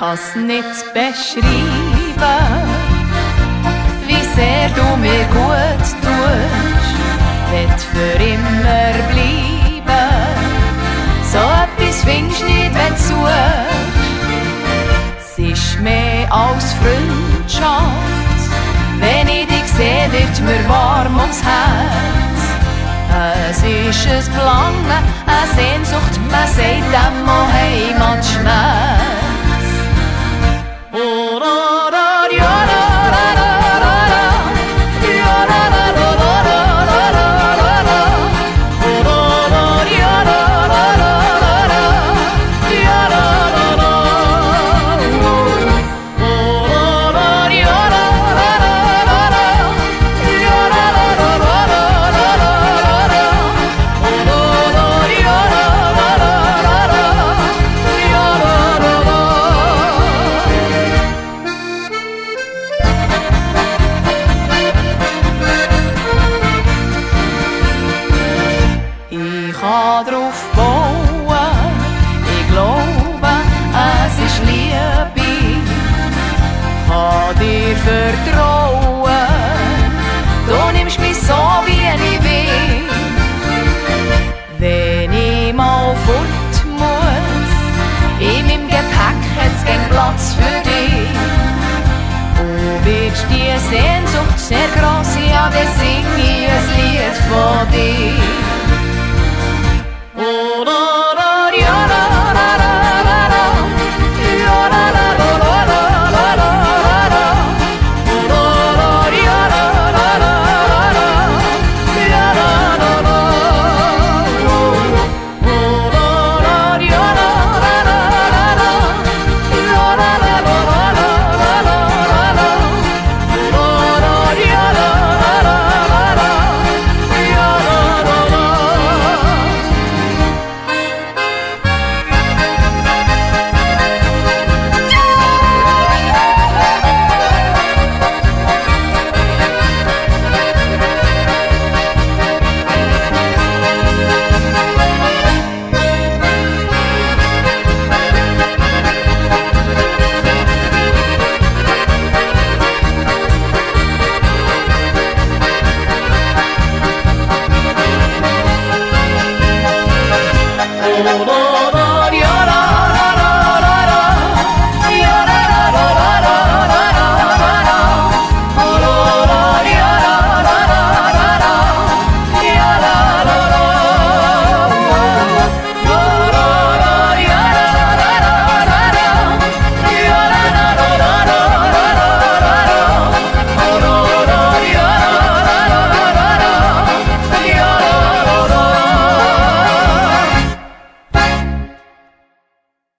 kann's nicht beschreiben, wie sehr du mir gut tust, wird für immer bleiben. So etwas findest du nicht, wenn du suchst. Es ist mehr als Freundschaft, wenn ich dich sehe, wird mir warm ums Herz. Es ist ein Verlangen, eine Sehnsucht, man sagt dem auch Heimatschmerz. Ich kann drauf bauen, ich glaube, es ist Liebe. Kann dir vertrauen, du nimmst mich so, wie ich bin. Wenn ich mal fort muss, in meinem Gepäck hat's keinen Platz für dich. Du wirst die Sehnsucht sehr gross, ja, das sing ich.